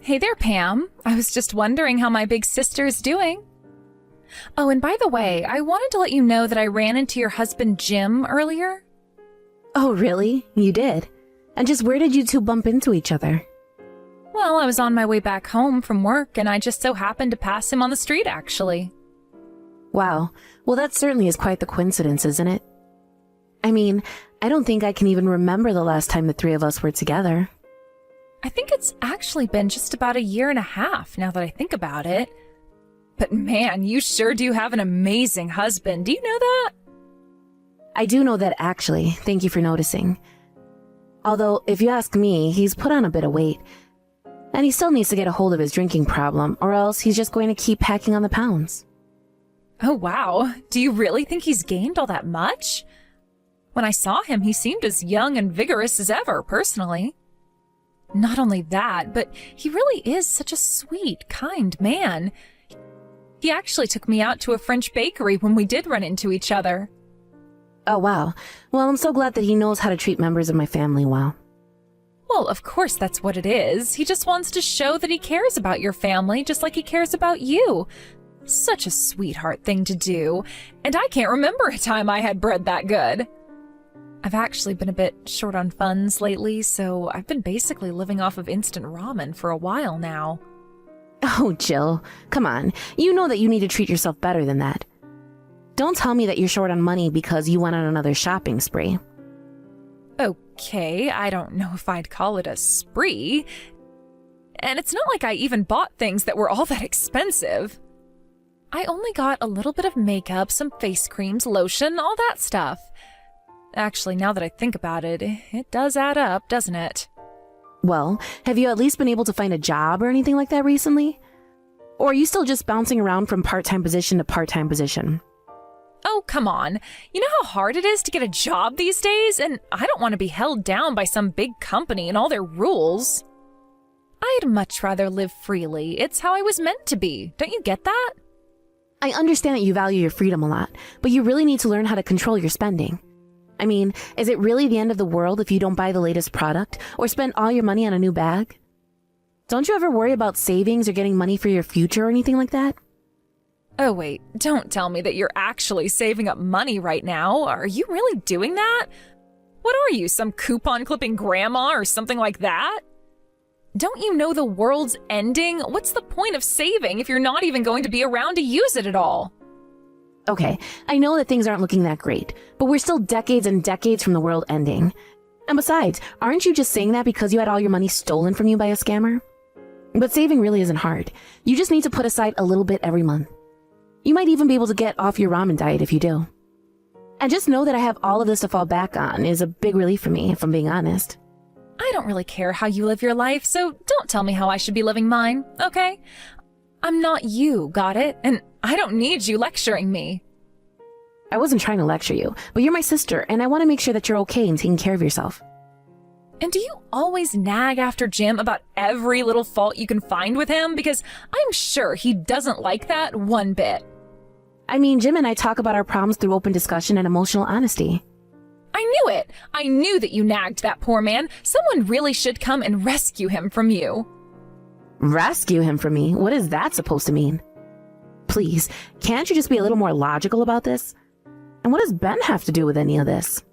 Hey there, Pam. I was just wondering how my big sister's doing. Oh, and by the way, I wanted to let you know that I ran into your husband Jim earlier. Oh, really? You did? And just where did you two bump into each other? Well, I was on my way back home from work, and I just so happened to pass him on the street, actually. Wow. Well, that certainly is quite the coincidence, isn't it? I mean, I don't think I can even remember the last time the three of us were together. I think it's actually been just about a year and a half, now that I think about it. But man, you sure do have an amazing husband. Do you know that? I do know that, actually. Thank you for noticing. Although, if you ask me, he's put on a bit of weight. And he still needs to get a hold of his drinking problem, or else he's just going to keep packing on the pounds. Oh, wow. Do you really think he's gained all that much? When I saw him, he seemed as young and vigorous as ever, personally. Not only that, but he really is such a sweet, kind man. He actually took me out to a French bakery when we did run into each other. Oh, wow. Well, I'm so glad that he knows how to treat members of my family well. Well, of course that's what it is. He just wants to show that he cares about your family just like he cares about you. Such a sweetheart thing to do. And I can't remember a time I had bread that good. I've actually been a bit short on funds lately, so I've been basically living off of instant ramen for a while now. Oh, Jill, come on. You know that you need to treat yourself better than that. Don't tell me that you're short on money because you went on another shopping spree. Okay, I don't know if I'd call it a spree. And it's not like I even bought things that were all that expensive. I only got a little bit of makeup, some face creams, lotion, all that stuff. Actually, now that I think about it, it does add up, doesn't it? Well, have you at least been able to find a job or anything like that recently? Or are you still just bouncing around from part-time position to part-time position? Oh, come on. You know how hard it is to get a job these days? And I don't want to be held down by some big company and all their rules. I'd much rather live freely. It's how I was meant to be. Don't you get that? I understand that you value your freedom a lot, but you really need to learn how to control your spending. I mean, is it really the end of the world if you don't buy the latest product or spend all your money on a new bag? Don't you ever worry about savings or getting money for your future or anything like that? Oh, wait, don't tell me that you're actually saving up money right now. Are you really doing that? What are you, some coupon clipping grandma or something like that? Don't you know the world's ending? What's the point of saving if you're not even going to be around to use it at all? Okay, I know that things aren't looking that great, but we're still decades and decades from the world ending. And besides, aren't you just saying that because you had all your money stolen from you by a scammer? But saving really isn't hard. You just need to put aside a little bit every month. You might even be able to get off your ramen diet if you do. And just know that I have all of this to fall back on is a big relief for me, if I'm being honest. I don't really care how you live your life, so don't tell me how I should be living mine, okay? I'm not you, got it? And I don't need you lecturing me. I wasn't trying to lecture you, but you're my sister, and I want to make sure that you're okay and taking care of yourself. And do you always nag after Jim about every little fault you can find with him? Because I'm sure he doesn't like that one bit. I mean, Jim and I talk about our problems through open discussion and emotional honesty. I knew it! I knew that you nagged that poor man. Someone really should come and rescue him from you. Rescue him from me? What is that supposed to mean? Please, can't you just be a little more logical about this? And what does Ben have to do with any of this?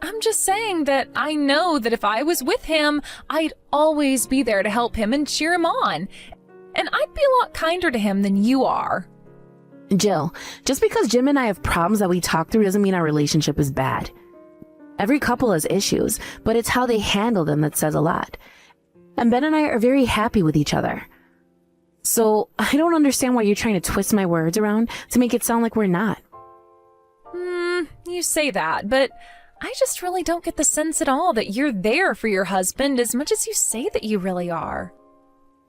I'm just saying that I know that if I was with him, I'd always be there to help him and cheer him on. And I'd be a lot kinder to him than you are. Jill, just because Jim and I have problems that we talk through doesn't mean our relationship is bad. Every couple has issues, but it's how they handle them that says a lot. And Ben and I are very happy with each other. So I don't understand why you're trying to twist my words around to make it sound like we're not. You say that, but I just really don't get the sense at all that you're there for your husband as much as you say that you really are.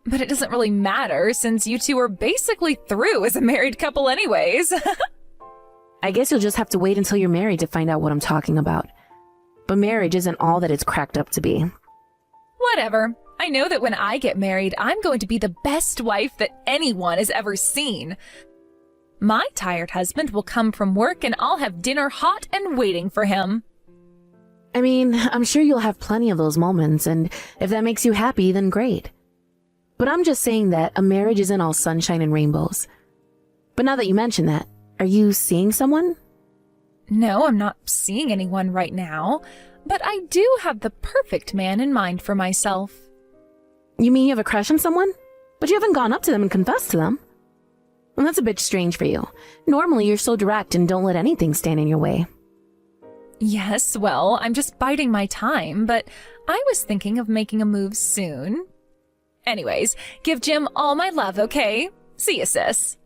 But it doesn't really matter since you two are basically through as a married couple anyways. I guess you'll just have to wait until you're married to find out what I'm talking about. But marriage isn't all that it's cracked up to be. Whatever. I know that when I get married, I'm going to be the best wife that anyone has ever seen. My tired husband will come from work and I'll have dinner hot and waiting for him. I mean, I'm sure you'll have plenty of those moments, and if that makes you happy, then great. But I'm just saying that a marriage isn't all sunshine and rainbows. But now that you mention that, are you seeing someone? No, I'm not seeing anyone right now, but I do have the perfect man in mind for myself. You mean you have a crush on someone? But you haven't gone up to them and confessed to them. Well, that's a bit strange for you. Normally, you're so direct and don't let anything stand in your way. Yes, well, I'm just biding my time, but I was thinking of making a move soon. Anyways, give Jim all my love, okay? See ya, sis.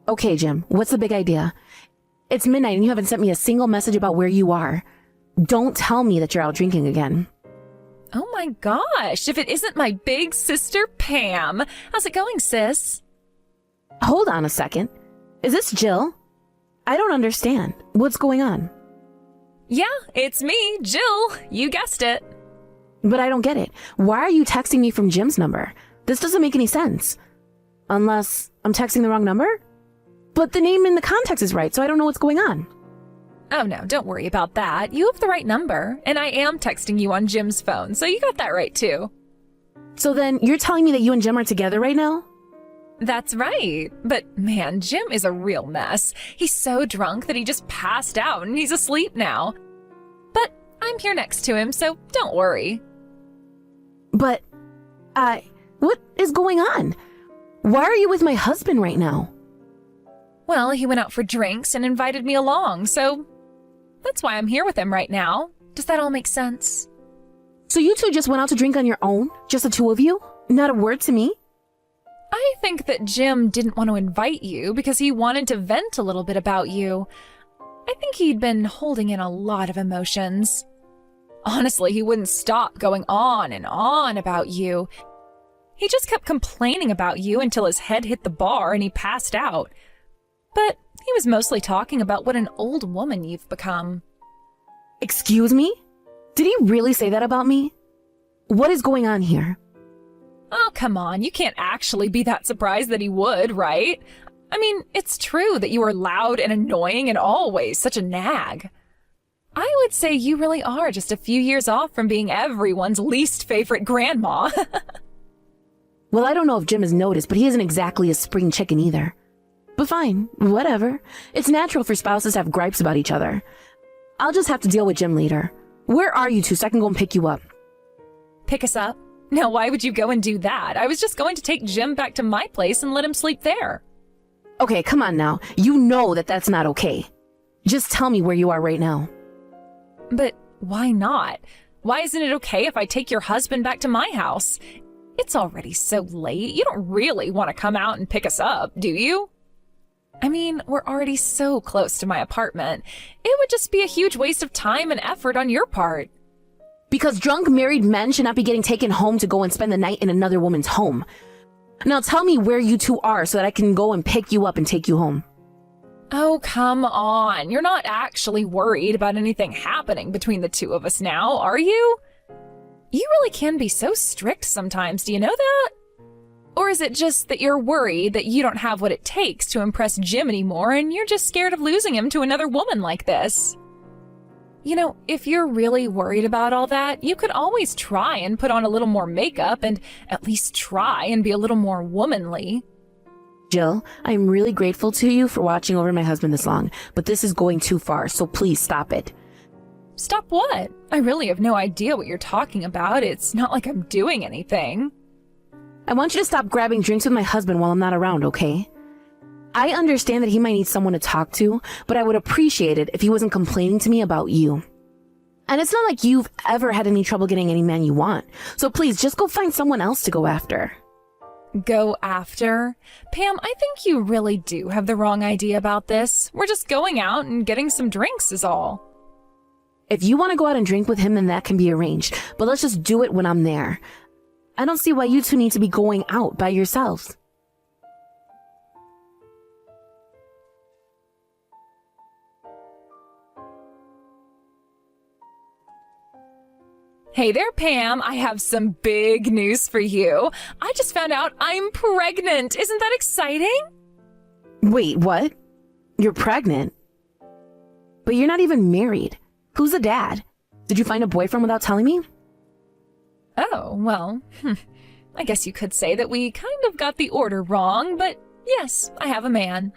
Okay, Jim, what's the big idea? It's midnight and you haven't sent me a single message about where you are. Don't tell me that you're out drinking again. Oh my gosh, if it isn't my big sister Pam. How's it going, sis? Hold on a second. Is this Jill? I don't understand. What's going on? Yeah, it's me, Jill. You guessed it. But I don't get it. Why are you texting me from Jim's number? This doesn't make any sense. Unless I'm texting the wrong number? But the name in the context is right, so I don't know what's going on. Oh no, don't worry about that. You have the right number, and I am texting you on Jim's phone, so you got that right too. So then, you're telling me that you and Jim are together right now? That's right. But man, Jim is a real mess. He's so drunk that he just passed out and he's asleep now. But I'm here next to him, so don't worry. But, what is going on? Why are you with my husband right now? Well, he went out for drinks and invited me along, so that's why I'm here with him right now. Does that all make sense? So you two just went out to drink on your own? Just the two of you? Not a word to me? I think that Jim didn't want to invite you because he wanted to vent a little bit about you. I think he'd been holding in a lot of emotions. Honestly, he wouldn't stop going on and on about you. He just kept complaining about you until his head hit the bar and he passed out. But he was mostly talking about what an old woman you've become. Excuse me? Did he really say that about me? What is going on here? Oh, come on. You can't actually be that surprised that he would, right? I mean, it's true that you are loud and annoying and always such a nag. I would say you really are just a few years off from being everyone's least favorite grandma. Well, I don't know if Jim has noticed, but he isn't exactly a spring chicken either. But fine, whatever. It's natural for spouses to have gripes about each other. I'll just have to deal with Jim later. Where are you two so I can go and pick you up? Pick us up? Now, why would you go and do that? I was just going to take Jim back to my place and let him sleep there. Okay, come on now. You know that that's not okay. Just tell me where you are right now. But why not? Why isn't it okay if I take your husband back to my house? It's already so late. You don't really want to come out and pick us up, do you? I mean, we're already so close to my apartment. It would just be a huge waste of time and effort on your part. Because drunk married men should not be getting taken home to go and spend the night in another woman's home. Now tell me where you two are so that I can go and pick you up and take you home. Oh, come on. You're not actually worried about anything happening between the two of us now, are you? You really can be so strict sometimes, do you know that? Or is it just that you're worried that you don't have what it takes to impress Jim anymore and you're just scared of losing him to another woman like this? You know, if you're really worried about all that, you could always try and put on a little more makeup and at least try and be a little more womanly. Jill, I'm really grateful to you for watching over my husband this long, but this is going too far, so please stop it. Stop what? I really have no idea what you're talking about. It's not like I'm doing anything. I want you to stop grabbing drinks with my husband while I'm not around, okay? I understand that he might need someone to talk to, but I would appreciate it if he wasn't complaining to me about you. And it's not like you've ever had any trouble getting any man you want, so please just go find someone else to go after. Go after? Pam, I think you really do have the wrong idea about this. We're just going out and getting some drinks is all. If you want to go out and drink with him, then that can be arranged, but let's just do it when I'm there. I don't see why you two need to be going out by yourselves. Hey there, Pam. I have some big news for you. I just found out I'm pregnant. Isn't that exciting? Wait, what? You're pregnant? But you're not even married. Who's the dad? Did you find a boyfriend without telling me? Oh, well, I guess you could say that we kind of got the order wrong, but yes, I have a man.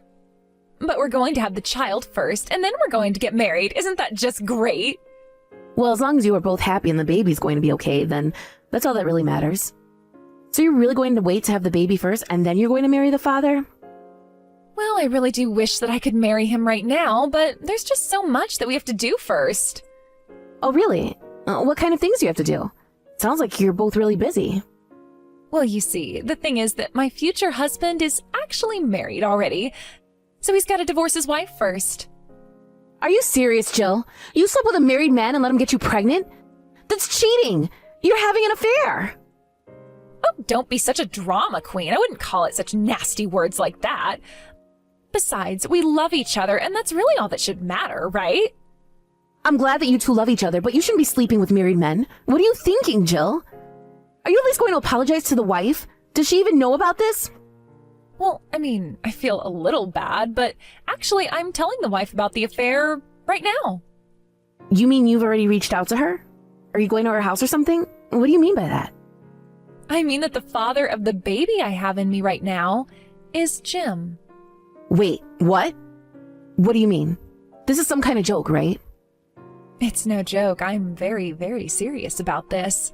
But we're going to have the child first, and then we're going to get married. Isn't that just great? Well, as long as you are both happy and the baby's going to be okay, then that's all that really matters. So you're really going to wait to have the baby first, and then you're going to marry the father? Well, I really do wish that I could marry him right now, but there's just so much that we have to do first. Oh, really? What kind of things do you have to do? Sounds like you're both really busy. Well, you see, the thing is that my future husband is actually married already, so he's got to divorce his wife first. Are you serious, Jill? You slept with a married man and let him get you pregnant? That's cheating! You're having an affair! Oh, don't be such a drama queen. I wouldn't call it such nasty words like that. Besides, we love each other, and that's really all that should matter, right? I'm glad that you two love each other, but you shouldn't be sleeping with married men. What are you thinking, Jill? Are you at least going to apologize to the wife? Does she even know about this? Well, I mean, I feel a little bad, but actually I'm telling the wife about the affair right now. You mean you've already reached out to her? Are you going to her house or something? What do you mean by that? I mean that the father of the baby I have in me right now is Jim. Wait, what? What do you mean? This is some kind of joke, right? It's no joke. I'm very, very serious about this.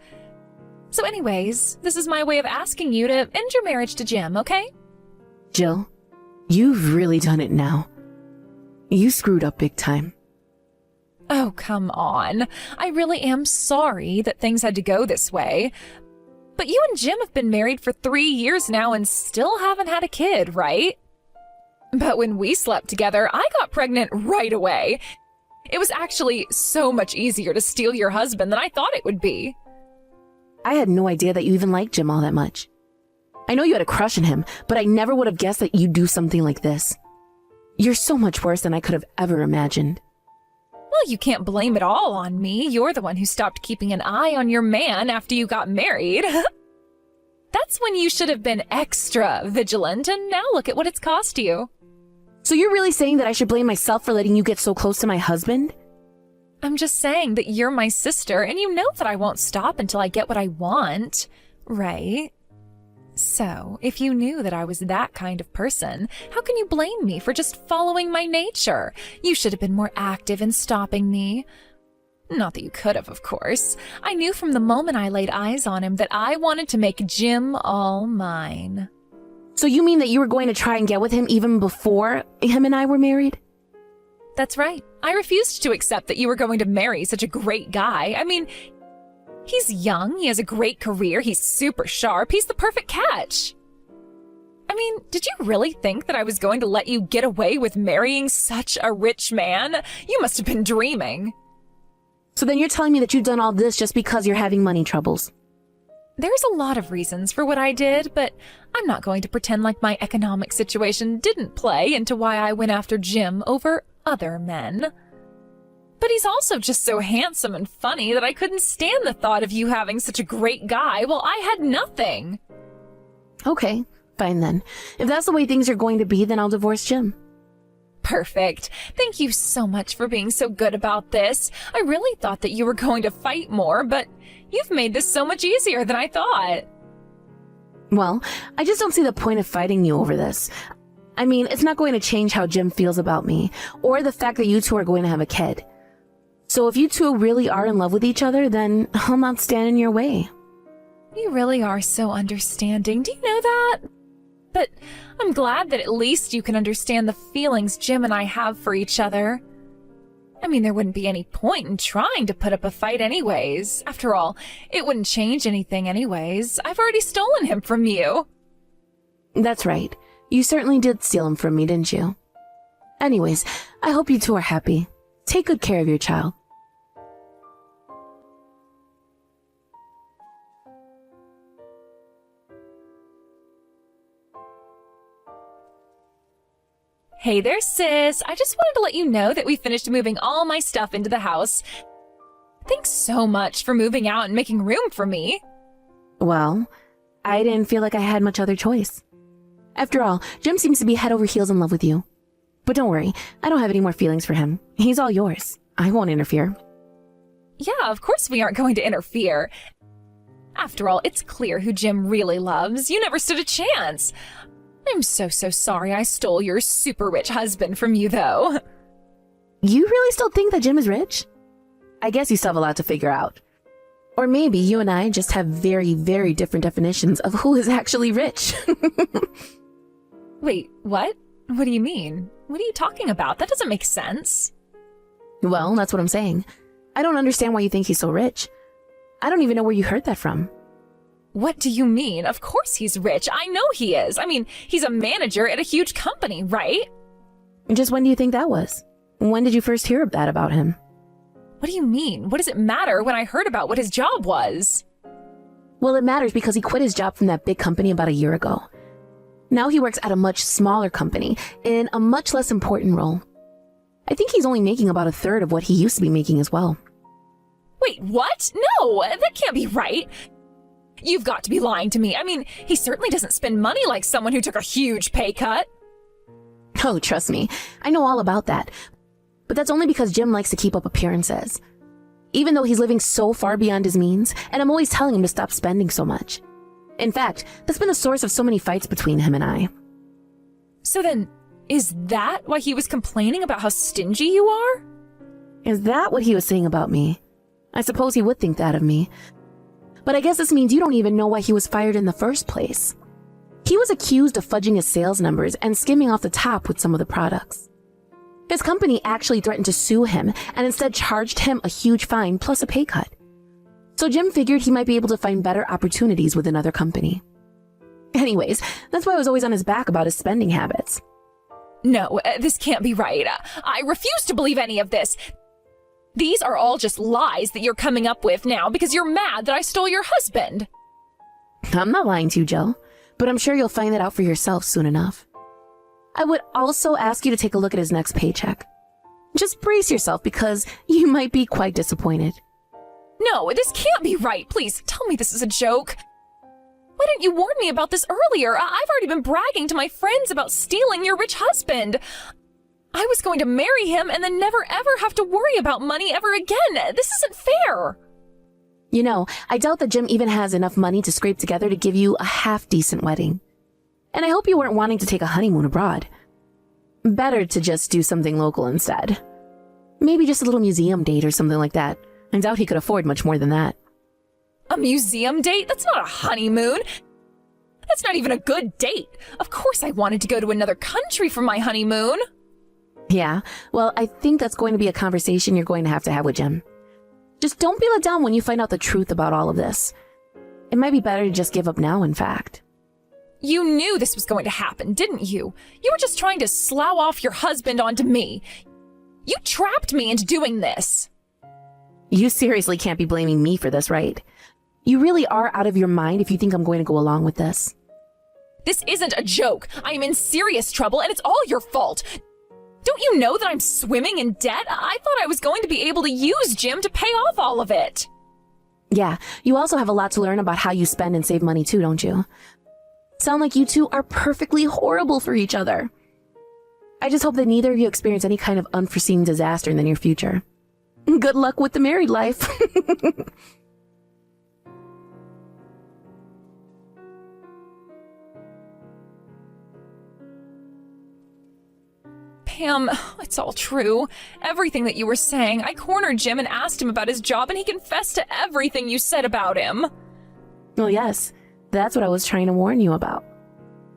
So anyways, this is my way of asking you to end your marriage to Jim, okay? Jill, you've really done it now. You screwed up big time. Oh, come on. I really am sorry that things had to go this way. But you and Jim have been married for 3 years now and still haven't had a kid, right? But when we slept together, I got pregnant right away. It was actually so much easier to steal your husband than I thought it would be. I had no idea that you even liked Jim all that much. I know you had a crush on him, but I never would have guessed that you'd do something like this. You're so much worse than I could have ever imagined. Well, you can't blame it all on me. You're the one who stopped keeping an eye on your man after you got married. That's when you should have been extra vigilant, and now look at what it's cost you. So you're really saying that I should blame myself for letting you get so close to my husband? I'm just saying that you're my sister, and you know that I won't stop until I get what I want, right? So, if you knew that I was that kind of person, how can you blame me for just following my nature? You should have been more active in stopping me. Not that you could have, of course. I knew from the moment I laid eyes on him that I wanted to make Jim all mine. So you mean that you were going to try and get with him even before him and I were married? That's right. I refused to accept that you were going to marry such a great guy. I mean, he's young, he has a great career, he's super sharp, he's the perfect catch. I mean, did you really think that I was going to let you get away with marrying such a rich man? You must have been dreaming. So then you're telling me that you've done all this just because you're having money troubles? There's a lot of reasons for what I did, but I'm not going to pretend like my economic situation didn't play into why I went after Jim over other men. But he's also just so handsome and funny that I couldn't stand the thought of you having such a great guy while I had nothing. Okay, fine then. If that's the way things are going to be, then I'll divorce Jim. Perfect. Thank you so much for being so good about this. I really thought that you were going to fight more, but you've made this so much easier than I thought. Well, I just don't see the point of fighting you over this. I mean, it's not going to change how Jim feels about me, or the fact that you two are going to have a kid. So if you two really are in love with each other, then I'll not stand in your way. You really are so understanding. Do you know that? But I'm glad that at least you can understand the feelings Jim and I have for each other. I mean, there wouldn't be any point in trying to put up a fight anyways. After all, it wouldn't change anything anyways. I've already stolen him from you. That's right. You certainly did steal him from me, didn't you? Anyways, I hope you two are happy. Take good care of your child. Hey there, sis. I just wanted to let you know that we finished moving all my stuff into the house. Thanks so much for moving out and making room for me. Well, I didn't feel like I had much other choice. After all, Jim seems to be head over heels in love with you. But don't worry, I don't have any more feelings for him. He's all yours. I won't interfere. Yeah, of course we aren't going to interfere. After all, it's clear who Jim really loves. You never stood a chance. I'm so sorry I stole your super rich husband from you, though. You really still think that Jim is rich? I guess you still have a lot to figure out. Or maybe you and I just have very, very different definitions of who is actually rich. Wait, what? What do you mean? What are you talking about? That doesn't make sense. Well, that's what I'm saying. I don't understand why you think he's so rich. I don't even know where you heard that from. What do you mean? Of course he's rich. I know he is. I mean, he's a manager at a huge company, right? Just when do you think that was? When did you first hear that about him? What do you mean? What does it matter when I heard about what his job was? Well, it matters because he quit his job from that big company about a year ago. Now he works at a much smaller company in a much less important role. I think he's only making about a third of what he used to be making as well. Wait, what? No, that can't be right. You've got to be lying to me. I mean, he certainly doesn't spend money like someone who took a huge pay cut. Oh, trust me, I know all about that. But that's only because Jim likes to keep up appearances. Even though he's living so far beyond his means, and I'm always telling him to stop spending so much. In fact, that's been a source of so many fights between him and I. So then, is that why he was complaining about how stingy you are? Is that what he was saying about me? I suppose he would think that of me. But I guess this means you don't even know why he was fired in the first place. He was accused of fudging his sales numbers and skimming off the top with some of the products. His company actually threatened to sue him and instead charged him a huge fine plus a pay cut. So Jim figured he might be able to find better opportunities with another company. Anyways, that's why I was always on his back about his spending habits. No, this can't be right. I refuse to believe any of this. These are all just lies that you're coming up with now because you're mad that I stole your husband. I'm not lying to you, Jill, but I'm sure you'll find that out for yourself soon enough. I would also ask you to take a look at his next paycheck. Just brace yourself because you might be quite disappointed. No, this can't be right. Please, tell me this is a joke. Why didn't you warn me about this earlier? I've already been bragging to my friends about stealing your rich husband. I was going to marry him and then never ever have to worry about money ever again. This isn't fair. You know, I doubt that Jim even has enough money to scrape together to give you a half-decent wedding. And I hope you weren't wanting to take a honeymoon abroad. Better to just do something local instead. Maybe just a little museum date or something like that. I doubt he could afford much more than that. A museum date? That's not a honeymoon. That's not even a good date. Of course I wanted to go to another country for my honeymoon. Yeah, well, I think that's going to be a conversation you're going to have with Jim. Just don't be let down when you find out the truth about all of this. It might be better to just give up now, in fact. You knew this was going to happen, didn't you? You were just trying to slough off your husband onto me. You trapped me into doing this. You seriously can't be blaming me for this, right? You really are out of your mind if you think I'm going to go along with this. This isn't a joke. I am in serious trouble, and it's all your fault. Don't you know that I'm swimming in debt? I thought I was going to be able to use Jim to pay off all of it. Yeah, you also have a lot to learn about how you spend and save money too, don't you? Sound like you two are perfectly horrible for each other. I just hope that neither of you experience any kind of unforeseen disaster in the near future. Good luck with the married life. Pam, it's all true. Everything that you were saying. I cornered Jim and asked him about his job, and he confessed to everything you said about him. Well, yes, that's what I was trying to warn you about.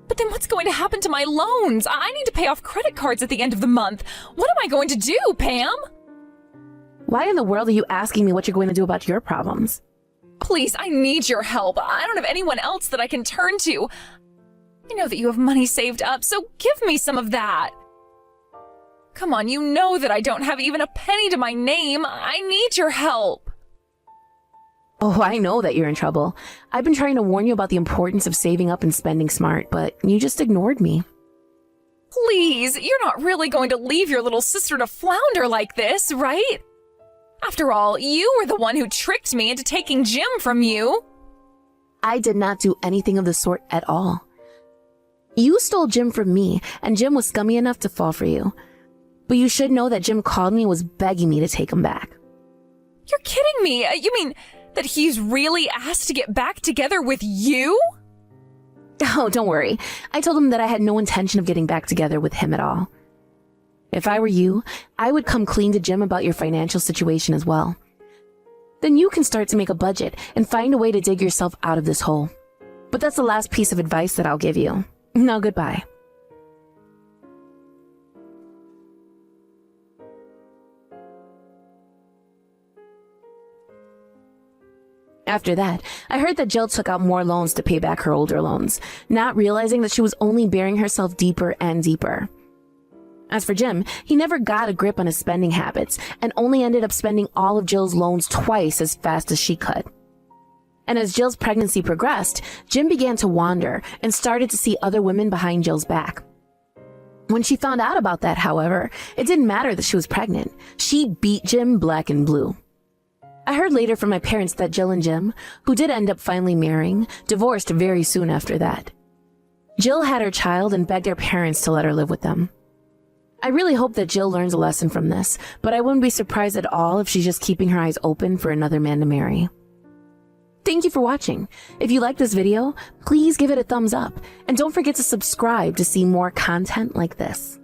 But then what's going to happen to my loans? I need to pay off credit cards at the end of the month. What am I going to do, Pam? Why in the world are you asking me what you're going to do about your problems? Please, I need your help. I don't have anyone else that I can turn to. I know that you have money saved up, so give me some of that. Come on, you know that I don't have even a penny to my name. I need your help. Oh, I know that you're in trouble. I've been trying to warn you about the importance of saving up and spending smart, but you just ignored me. Please, you're not really going to leave your little sister to flounder like this, right? After all, you were the one who tricked me into taking Jim from you. I did not do anything of the sort at all. You stole Jim from me, and Jim was scummy enough to fall for you. But you should know that Jim called me and was begging me to take him back. You're kidding me. You mean that he's really asked to get back together with you? Oh, don't worry. I told him that I had no intention of getting back together with him at all. If I were you, I would come clean to Jim about your financial situation as well. Then you can start to make a budget and find a way to dig yourself out of this hole. But that's the last piece of advice that I'll give you. Now goodbye. After that, I heard that Jill took out more loans to pay back her older loans, not realizing that she was only burying herself deeper and deeper. As for Jim, he never got a grip on his spending habits and only ended up spending all of Jill's loans twice as fast as she could. And as Jill's pregnancy progressed, Jim began to wander and started to see other women behind Jill's back. When she found out about that, however, it didn't matter that she was pregnant. She beat Jim black and blue. I heard later from my parents that Jill and Jim, who did end up finally marrying, divorced very soon after that. Jill had her child and begged her parents to let her live with them. I really hope that Jill learns a lesson from this, but I wouldn't be surprised at all if she's just keeping her eyes open for another man to marry. Thank you for watching. If you liked this video, please give it a thumbs up, and don't forget to subscribe to see more content like this.